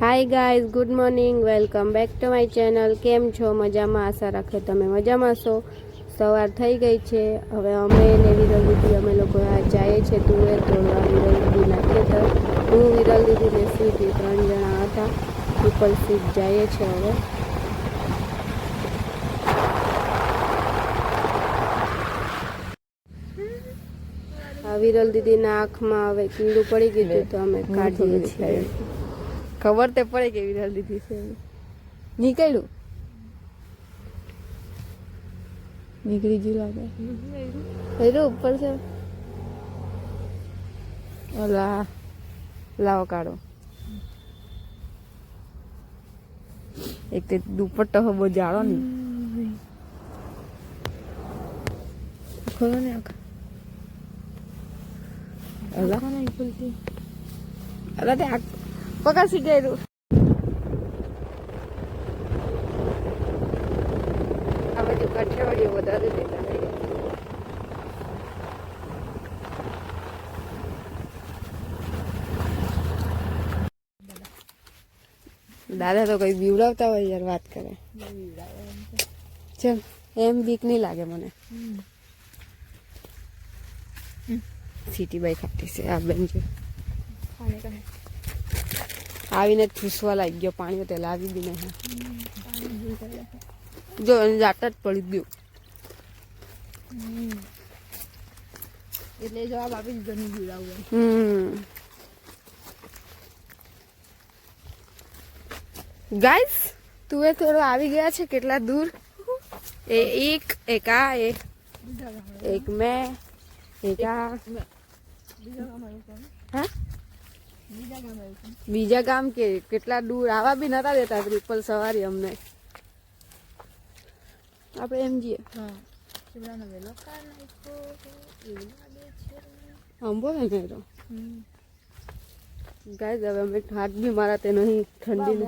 Hi guys, good morning, welcome back to my channel. કેમ છો? મજામાં? આશા રાખે તમે મજામાં છો. સવાર થઈ ગઈ છે. હવે અમે ને વિરલ દીદી અમે લોકો જઈએ છીએ તુવેર તોડવા વિરલ દીદીના ખેતર. હું, વિરલ દીદી ને સ્વીટી 3 જણા હતા. પીપલ સીટ જઈએ છીએ હવે. વિરલ દીદીના આંખમાં હવે કીડું પડી ગયું તો અમે કાઢીએ છીએ. ખબર તે પડે કે વિરલ દીદી છે. નીકળ્યું નીકળી ગયું લાગે. ઉપર છે. ઓલા લાવો કાઢો. એક તે દુપટ્ટો બહુ જાડો ને ખોલો ને આખા. અલા નહીં ખુલતી. અલા તે પકાસી ગયેલું. આ બધું કાઠિયાવાડી વધારે દેતા દાદા તો કઈ બીવડાવતા હોય યાર, વાત કરે. ચલ એમ બીક નહીં લાગે મને. સીટી બાઈ ખાતી છે આ બેન જો. આવીને ઠૂસવા લાગી ગયો પાણી તે લાવી બી નહીં. જો એને જાટ જ પડી ગયું એટલે જવાબ આપી દીધો નહીં બીવડાવું. ગાઈસ તું થોડો આવી ગયા છે. કેટલા દૂર? એક આ એક મેં એક આ. હા બીજા ગામ કે કેટલા દૂર આવા બી નતા દેતા ટ્રિપલ સવારી અમને. આપણે એમ જઈએ. અંબો ને તો ગાઈસ હવે અમે હાથ બી મારા તે નહીં ઠંડી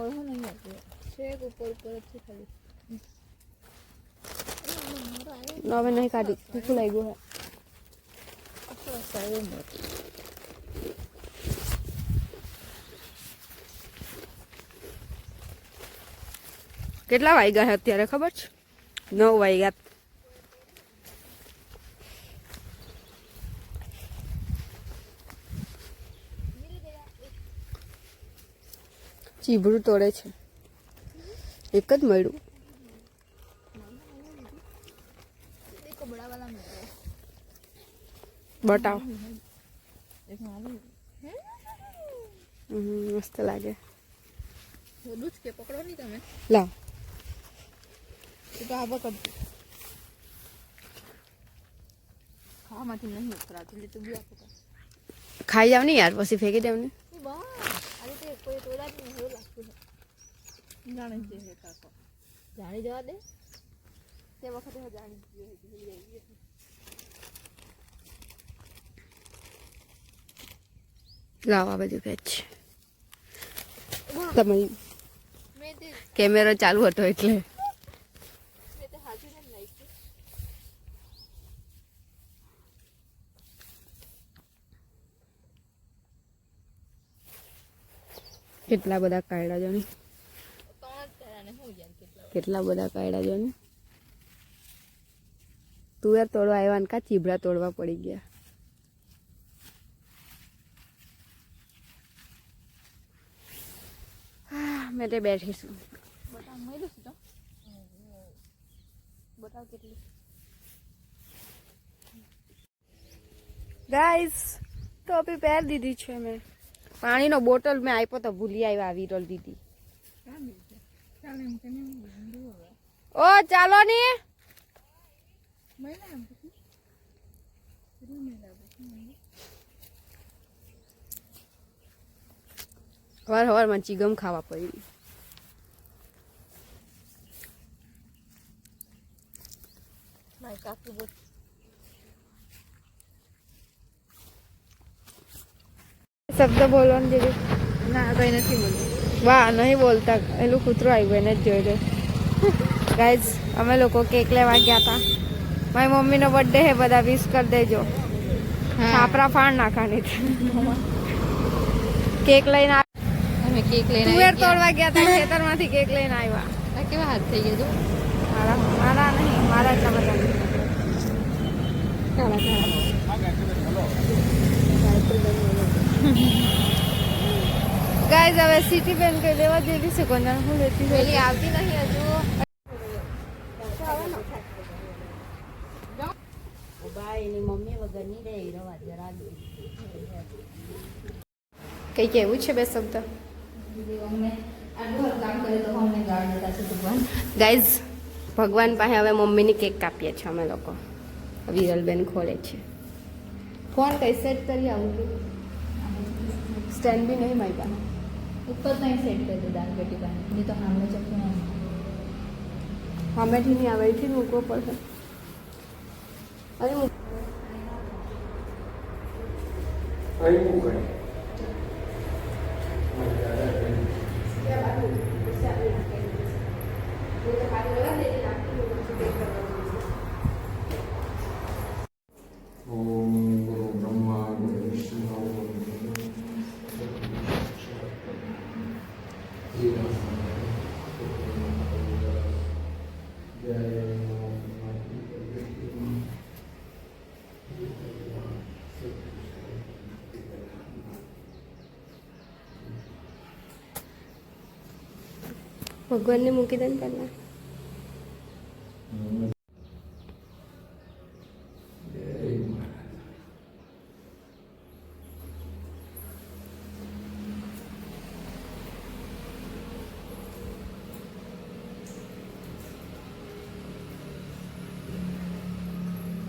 હવે નહીં કાઢી ભૂખું લાગ્યું હે. કેટલા વાગ્યા છે અત્યારે ખબર છે? 9 વાગ્યા. ચીભડું તોડે છે. એક જ મળ્યું. બતાવ. મસ્ત લાગે. પકડો નહીં તમે. લાવ. ખાવામાંથી નહીં ઉતરાતું એટલે તું બી આપો. ખાઈ જાવ ને યાર, પછી ફેંકી દેવ ને. જાણી જવા દે. તે વખતે જાણી લાવ આ બધું ખેંચ. તમારી કેમેરો ચાલુ હતો એટલે. કેટલા બધા કાયડા જો ને. કેટલા બધા કાયડા જો ને. તુવેર તોડવા આવ્યા ને કા ચીભડા તોડવા પડી ગયા. મેં તે બેઠીશું. ગાઈસ ટોપી પહેરી દીધી છે મેં. પાણીનો બોટલ મેં આપ્યો તો ભૂલી આવ્યા વિરલ દીદી. ઓ ચાલો ને. હવાર ચીગમ ખાવા પડી. શબ્દ બોલો ને દીદી. ના કઈ નથી બોલતું. વાહ નહીં બોલતા. એલું કૂતરું આવ્યું એને જ જોઈ લે. ગાઈઝ અમે લોકો કેક લેવા ગયા હતા. મારી મમ્મીનો બર્થડે હે, બધા વિશ કરી દેજો. છાપરા ફાડ નાખવાની. કેક લઈને અમે કેક લઈને તુવેર આવી ગયા. તોડવા ગયા હતા ખેતરમાંથી કેક લઈને આવ્યા. આ કેવા હાથ થઈ ગયા જો મારા નહીં, મારા એટલા બધા નહીં. કાળા કાળા ગાઈઝ હવે સિટી બેન કઈ લેવા જેવી છે કોને હું લેતી પેલી હોય આવતી નહીં હજુ કઈ કેવું છે બે શબ્દ અમને આટલું કામ કરે તો અમને ગાળ દેતા છે ભગવાન ગાઈઝ ભગવાન પાસે હવે મમ્મીની કેક કાપીએ છીએ અમે લોકો. વિરલબેન ખોલે છે ફોન કઈ સેટ કરી આવું સ્ટેન્ડ બી નહીં મારી પાસે. ઉપર નહીં સેટ કરી દે દાળ પેટી પાસે નહીં તો સામે ચપ્પુ ના સામેથી નહીં આવે એથી મૂકવો પડશે. અરે અહીં મૂકે ઓમ ગુરુ બ્રહ્મા ગુરુ વિષ્ણુ ભગવાનને મૂકી દે ને પહેલા.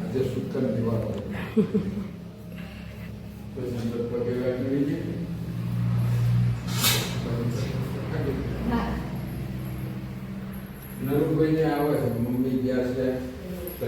આજે શુક્ર નિવારો તો સંત પગેલા કરી દે નરુભાઈને આવે છે મમ્મી ગયા છે તો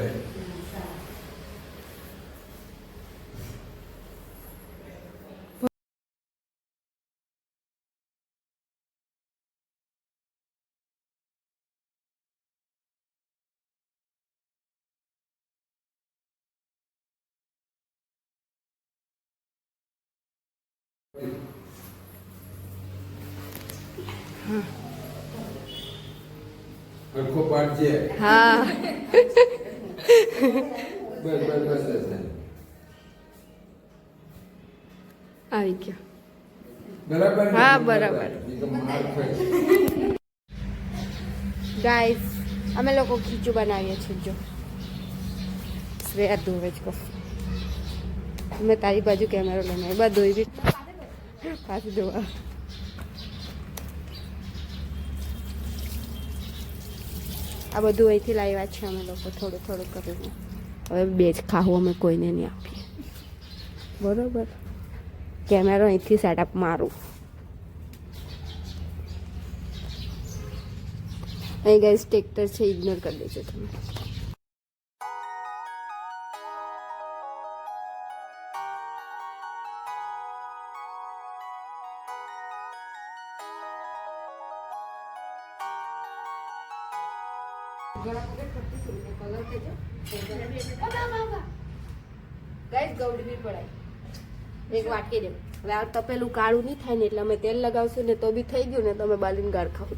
આખો પાડજે હા બસ બસ બસ બસ આવી ગયો. બરાબર ને? હા, બરાબર. એ તો માર ખાય. ગાઈસ અમે લોકો ખીચું બનાવીએ છીએ. જો શ્રેયા ધોવે જ કહું મેં તારી બાજુ કેમેરો લઈને આવી બધું બી પાછું જોવા. આ બધું અહીંથી લાવ્યા છે અમે લોકો થોડું થોડું કરીને. હવે બે જ ખાવું અમે કોઈને નહીં આપીએ બરોબર. કેમેરો અહીંથી સેટઅપ મારું. અહીં ગાઈસ ટ્રેક્ટર છે ઇગ્નોર કરી દેજો તમે. ગાઈસ ગૌડી બી પડાય એક વાટકી દે. હવે આ તપેલું કાળું નહીં થાય ને એટલે અમે તેલ લગાવશું ને તો બી થઈ ગયું ને તમે બાલીને ગાળ ખાવ.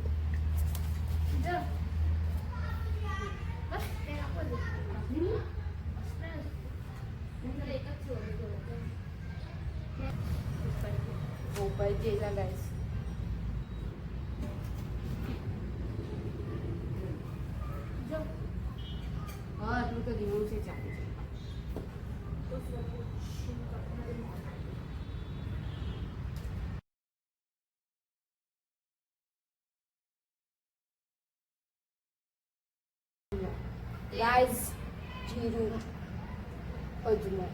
ગાઈસ હા એટલું તો ધીમું છે ચાલે છે. ગાઈસ જીરું અજમો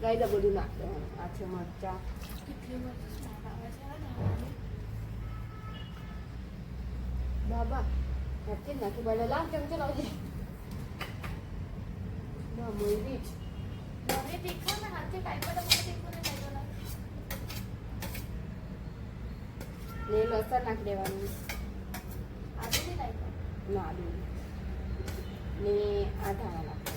ગાઈસ આ બધું નાખ દેવાનું. આ છે મરચા બાબા નાખી નાખી બને લાવ કેમ ચલાવજે ના મોરી જ ને લસણ નાખી દેવાનું. ના આદુ ને આ ધાણા નાખવાનું.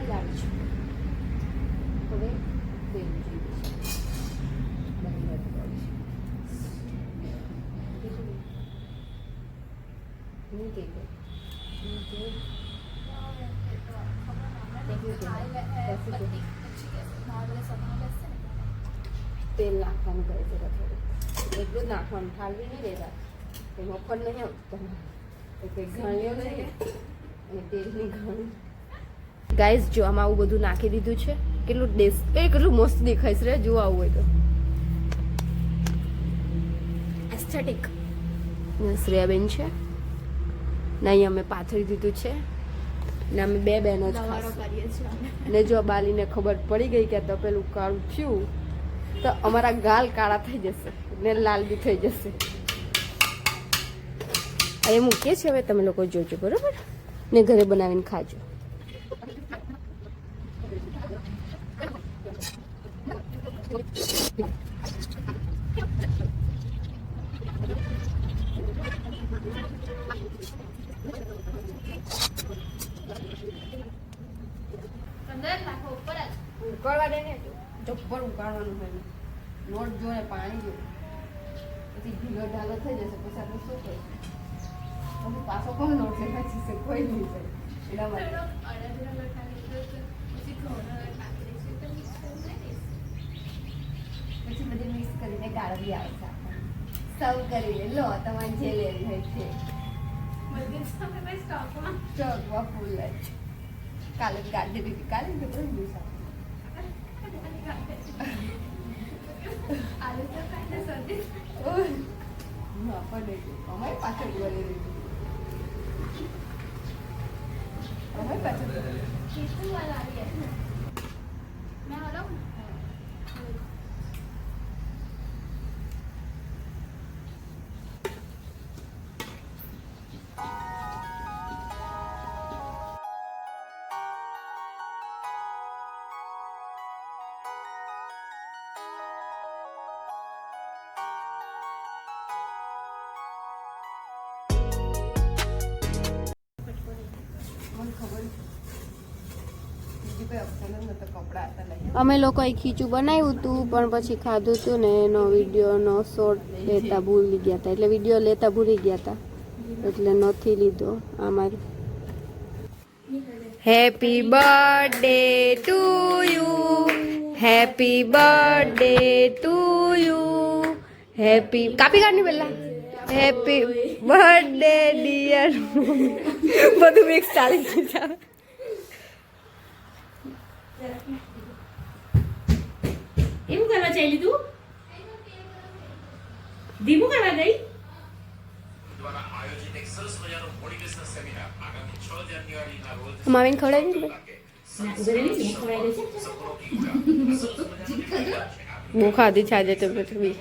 લાવું છું. હવે બેન જોઈએ છે. બંધ કરી તેલ નાખવાનું કહે છે થોડું એટલું જ નાખવાનું ઠાલવી નહીં રહેતા એ મફત નહીં આવતું કંઈક ઘાણીઓ નહીં અને તેલની ઘાણી. ગાઈઝ જો આમાં આવું બધું નાખી દીધું છે. કેટલું કેટલું મસ્ત દેખાય છે જો આવું હોય તો એસ્થેટિક. શ્રેયાબેન છે ને અહીંયા અમે પાથરી દીધું છે ને અમે બે બહેનો જ ખાશું ને જો બાલીને ખબર પડી ગઈ કે તો પેલું કાળું થયું તો અમારા ગાલ કાળા થઈ જશે ને લાલ બી થઈ જશે. એ મૂકીએ છીએ હવે તમે લોકો જોજો બરોબર ને ઘરે બનાવીને ખાજો. ઉકાળવા દે ને જબ્બર ઉકાળવાનું હોય લોટ જો ને પાણી જો પછી ઢીલો ઢાલો થઈ જશે પછી આપણે શું કરીશું પછી પાછો કોણ લોટ લેવા જશે કોઈ નહીં જાય એના માટે પછી બધી મિક્સ કરીને ગાળવી આવશે સર્વ કરીને લો તમારે જે લેવી હોય છે સ્ટોકમાં ફૂલ જ કાલે કાઢી દીધી કાલે કેટલું દિવસ અમારી પાછળ અમે લોકોએ ખીચું બનાવ્યું હતું પણ પછી ખાધું હતું ને એનો વિડીયોનો શોર્ટ લેતા ભૂલી ગયા હતા એટલે વિડીયો લેતા ભૂલી ગયા હતા એટલે નથી લીધો. અમારું happy birthday to you happy birthday to you happy કાપી કાઢની પહેલા હેપી બર્થડે ડિયર બધું મિક્સ ચાલી ગયું. એવું કરવા ચાલી તું ધીમું કરવા ગઈ મામીને ખવડાવી બહુ ખાધી છે આજે તો બી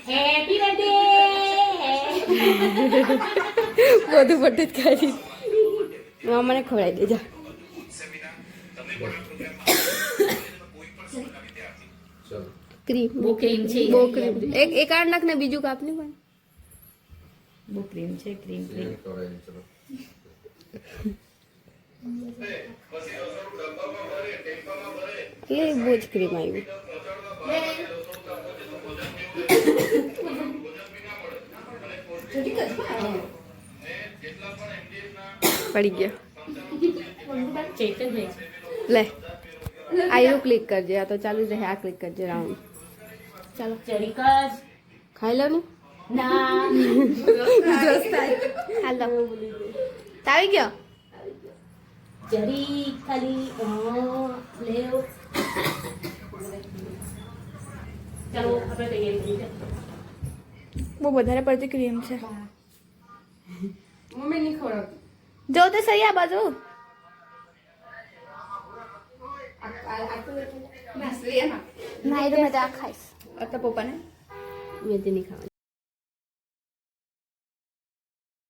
હેપી બર્થડે બધું બધું જ ખાધી મને ખવડાવી દેજો. ક્રીમ બહુ ક્રીમ છે બહુ ક્રીમ એક આડ નાખ ને બીજું કાપની પણ બહુ ક્રીમ છે ક્રીમ ક્રીમ એ બહુ જ ક્રીમ આવ્યું. પડી ગયો ચેતનભાઈ લે આયુ ક્લિક કરજે આ તો ચાલુ જ રહે આ ક્લિક કરજે રાઉન્ડ ચાલો ચરીકસ ખાઈ લો ને ના હાલો તાવી ગયો જરી ખાલી લેવ ચાલો આપણે તૈયારી કરી બહુ વધારે પડતી ક્રીમ છે મમ્મી નહીં ખવડાવ જો તો સહી આ બાજુ ના એ તો મેં તો આ ખાઈશ તો પપ્પાને મેં તે નહીં ખાવાનું